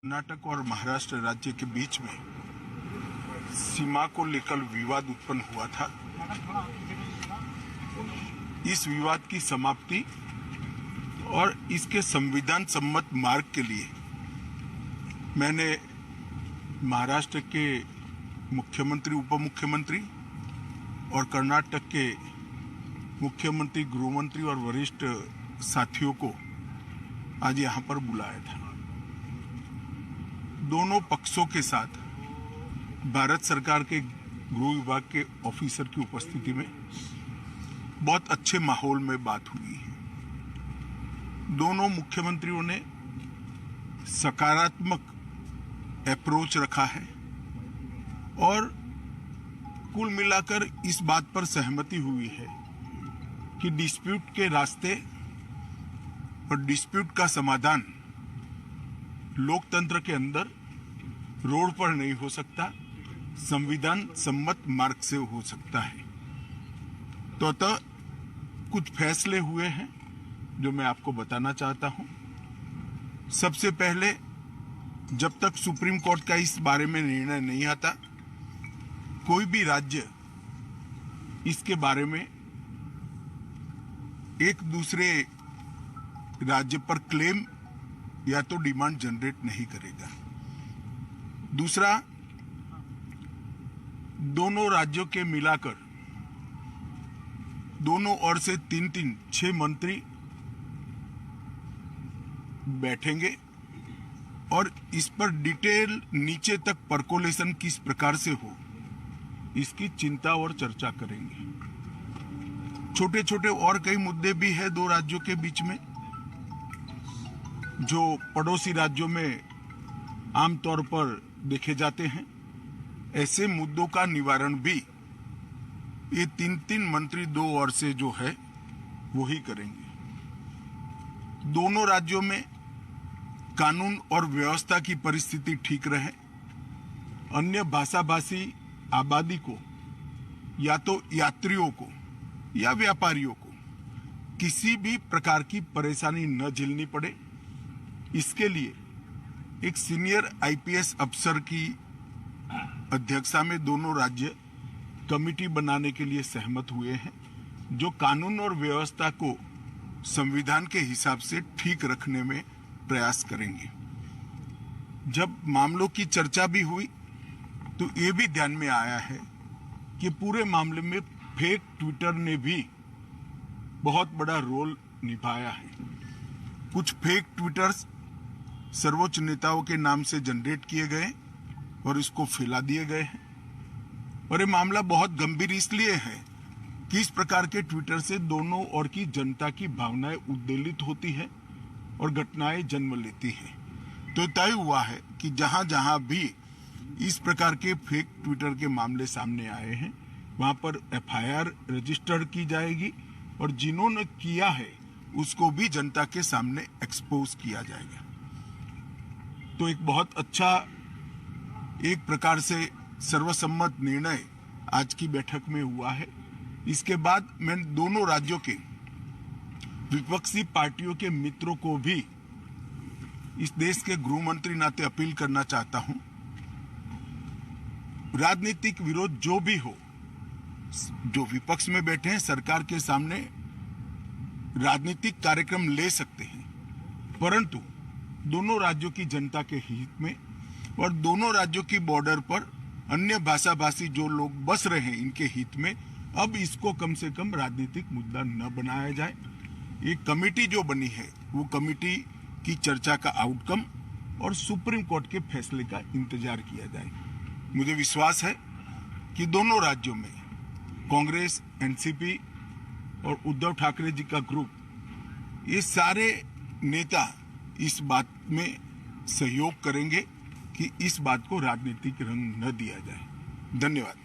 कर्नाटक और महाराष्ट्र राज्य के बीच में सीमा को लेकर विवाद उत्पन्न हुआ था। इस विवाद की समाप्ति और इसके संविधान सम्मत मार्ग के लिए मैंने महाराष्ट्र के मुख्यमंत्री, उप मुख्यमंत्री और कर्नाटक के मुख्यमंत्री, गृहमंत्री और वरिष्ठ साथियों को आज यहाँ पर बुलाया था। दोनों पक्षों के साथ भारत सरकार के गृह विभाग के ऑफिसर की उपस्थिति में बहुत अच्छे माहौल में बात हुई है। दोनों मुख्यमंत्रियों ने सकारात्मक अप्रोच रखा है और कुल मिलाकर इस बात पर सहमति हुई है कि डिस्प्यूट के रास्ते और डिस्प्यूट का समाधान लोकतंत्र के अंदर रोड पर नहीं हो सकता, संविधान सम्मत मार्ग से हो सकता है। तो अतः कुछ फैसले हुए हैं जो मैं आपको बताना चाहता हूं। सबसे पहले, जब तक सुप्रीम कोर्ट का इस बारे में निर्णय नहीं आता, कोई भी राज्य इसके बारे में एक दूसरे राज्य पर क्लेम या तो डिमांड जनरेट नहीं करेगा। दूसरा, दोनों राज्यों के मिलाकर दोनों ओर से 6 मंत्री बैठेंगे और इस पर डिटेल नीचे तक परकोलेशन किस प्रकार से हो, इसकी चिंता और चर्चा करेंगे। छोटे छोटे और कई मुद्दे भी हैं दो राज्यों के बीच में, जो पड़ोसी राज्यों में आमतौर पर देखे जाते हैं। ऐसे मुद्दों का निवारण भी ये 3 मंत्री दो ओर से जो है वो ही करेंगे। दोनों राज्यों में कानून और व्यवस्था की परिस्थिति ठीक रहे, अन्य भाषाभाषी आबादी को या तो यात्रियों को या व्यापारियों को किसी भी प्रकार की परेशानी न झेलनी पड़े, इसके लिए एक सीनियर आईपीएस अफसर की अध्यक्षता में दोनों राज्य कमेटी बनाने के लिए सहमत हुए हैं, जो कानून और व्यवस्था को संविधान के हिसाब से ठीक रखने में प्रयास करेंगे। जब मामलों की चर्चा भी हुई तो ये भी ध्यान में आया है कि पूरे मामले में फेक ट्विटर ने भी बहुत बड़ा रोल निभाया है। कुछ फेक ट्विटर्स सर्वोच्च नेताओं के नाम से जनरेट किए गए और इसको फैला दिए गए हैं। और ये मामला बहुत गंभीर इसलिए है कि इस प्रकार के ट्विटर से दोनों ओर की जनता की भावनाएं उद्वेलित होती है और घटनाएं जन्म लेती हैं। तो तय हुआ है कि जहां जहां भी इस प्रकार के फेक ट्विटर के मामले सामने आए हैं, वहां पर एफआईआर रजिस्टर की जाएगी और जिन्होंने किया है उसको भी जनता के सामने एक्सपोज किया जाएगा। तो एक बहुत अच्छा, एक प्रकार से सर्वसम्मत निर्णय आज की बैठक में हुआ है। इसके बाद मैं दोनों राज्यों के विपक्षी पार्टियों के मित्रों को भी इस देश के गृह मंत्री नाते अपील करना चाहता हूं, राजनीतिक विरोध जो भी हो, जो विपक्ष में बैठे हैं सरकार के सामने राजनीतिक कार्यक्रम ले सकते हैं, परंतु दोनों राज्यों की जनता के हित में और दोनों राज्यों की बॉर्डर पर अन्य भाषाभाषी जो लोग बस रहे हैं इनके हित में अब इसको कम से कम राजनीतिक मुद्दा न बनाया जाए। एक कमेटी जो बनी है वो कमेटी की चर्चा का आउटकम और सुप्रीम कोर्ट के फैसले का इंतजार किया जाए। मुझे विश्वास है कि दोनों राज्यों में कांग्रेस, एनसीपी और उद्धव ठाकरे जी का ग्रुप, ये सारे नेता इस बात में सहयोग करेंगे कि इस बात को राजनीतिक रंग न दिया जाए। धन्यवाद।